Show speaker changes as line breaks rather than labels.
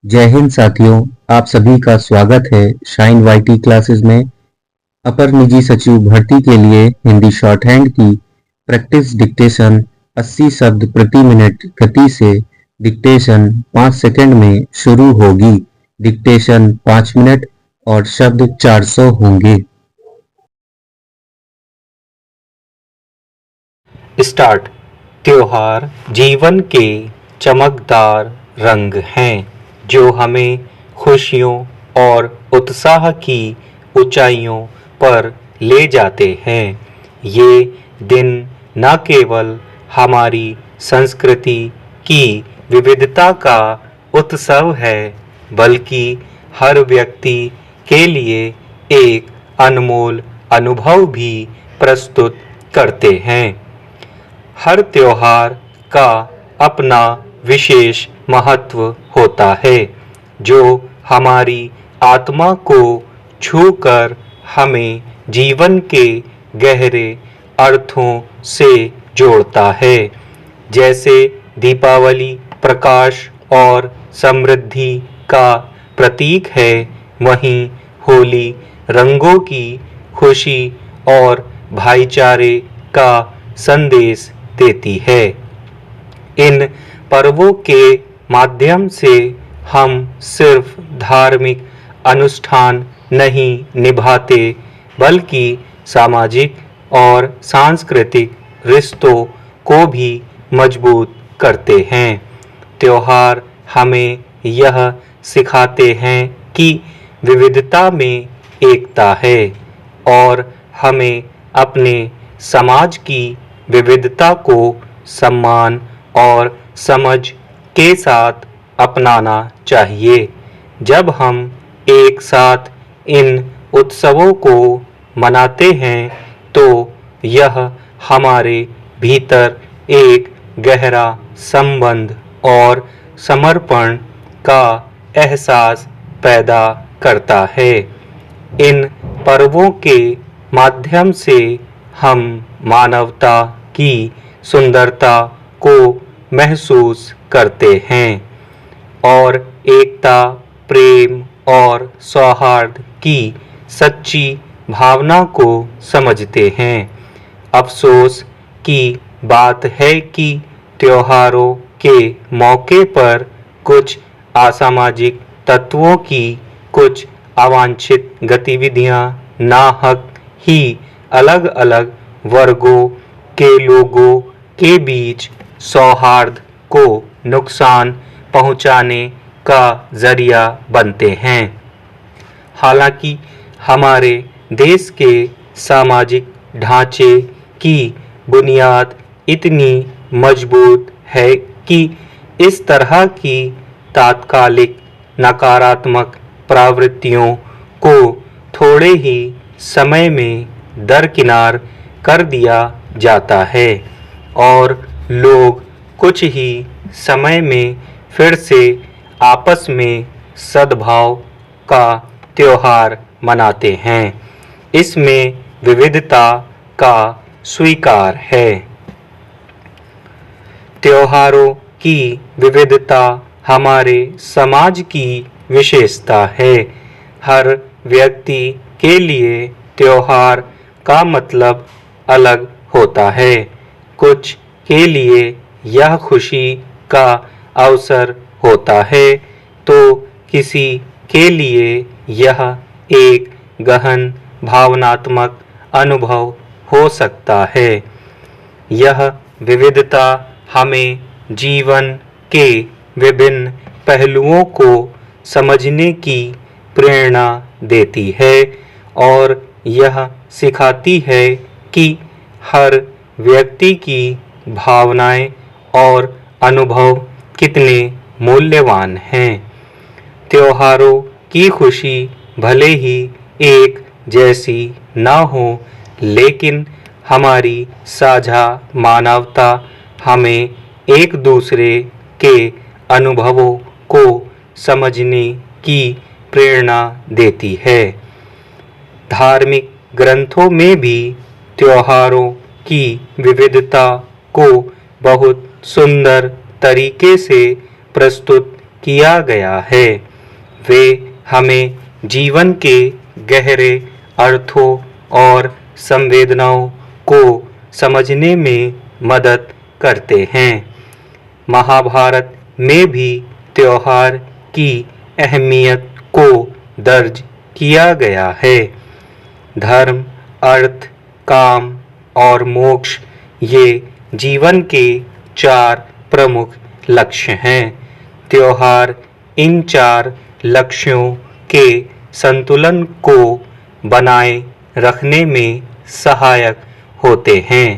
जय हिंद साथियों, आप सभी का स्वागत है शाइन वाईटी क्लासेस में। अपर निजी सचिव भर्ती के लिए हिंदी शॉर्ट हैंड की प्रैक्टिस डिक्टेशन 80 शब्द प्रति मिनट गति से डिक्टेशन 5 सेकंड में शुरू होगी। डिक्टेशन 5 मिनट और शब्द 400 होंगे।
स्टार्ट। त्योहार जीवन के चमकदार रंग हैं जो हमें खुशियों और उत्साह की ऊंचाइयों पर ले जाते हैं। ये दिन न केवल हमारी संस्कृति की विविधता का उत्सव है, बल्कि हर व्यक्ति के लिए एक अनमोल अनुभव भी प्रस्तुत करते हैं। हर त्योहार का अपना विशेष महत्व होता है, जो हमारी आत्मा को छूकर हमें जीवन के गहरे अर्थों से जोड़ता है। जैसे दीपावली प्रकाश और समृद्धि का प्रतीक है, वहीं होली रंगों की खुशी और भाईचारे का संदेश देती है। इन पर्वों के माध्यम से हम सिर्फ धार्मिक अनुष्ठान नहीं निभाते, बल्कि सामाजिक और सांस्कृतिक रिश्तों को भी मजबूत करते हैं। त्योहार हमें यह सिखाते हैं कि विविधता में एकता है और हमें अपने समाज की विविधता को सम्मान और समझ के साथ अपनाना चाहिए। जब हम एक साथ इन उत्सवों को मनाते हैं, तो यह हमारे भीतर एक गहरा संबंध और समर्पण का एहसास पैदा करता है। इन पर्वों के माध्यम से हम मानवता की सुंदरता को महसूस करते हैं और एकता, प्रेम और सौहार्द की सच्ची भावना को समझते हैं। अफसोस की बात है कि त्योहारों के मौके पर कुछ असामाजिक तत्वों की कुछ अवांछित गतिविधियां नाहक ही अलग अलग वर्गों के लोगों के बीच सौहार्द को नुकसान पहुंचाने का जरिया बनते हैं। हालांकि हमारे देश के सामाजिक ढांचे की बुनियाद इतनी मजबूत है कि इस तरह की तात्कालिक नकारात्मक प्रवृत्तियों को थोड़े ही समय में दरकिनार कर दिया जाता है और लोग कुछ ही समय में फिर से आपस में सद्भाव का त्योहार मनाते हैं। इसमें विविधता का स्वीकार है। त्योहारों की विविधता हमारे समाज की विशेषता है। हर व्यक्ति के लिए त्योहार का मतलब अलग होता है। कुछ के लिए यह खुशी का अवसर होता है, तो किसी के लिए यह एक गहन भावनात्मक अनुभव हो सकता है। यह विविधता हमें जीवन के विभिन्न पहलुओं को समझने की प्रेरणा देती है और यह सिखाती है कि हर व्यक्ति की भावनाएं और अनुभव कितने मूल्यवान हैं। त्योहारों की खुशी भले ही एक जैसी ना हो, लेकिन हमारी साझा मानवता हमें एक दूसरे के अनुभवों को समझने की प्रेरणा देती है। धार्मिक ग्रंथों में भी त्योहारों की विविधता को बहुत सुंदर तरीके से प्रस्तुत किया गया है। वे हमें जीवन के गहरे अर्थों और संवेदनाओं को समझने में मदद करते हैं। महाभारत में भी त्योहार की अहमियत को दर्ज किया गया है। धर्म, अर्थ, काम और मोक्ष ये जीवन के 4 प्रमुख लक्ष्य हैं। त्योहार इन 4 लक्ष्यों के संतुलन को बनाए रखने में सहायक होते हैं।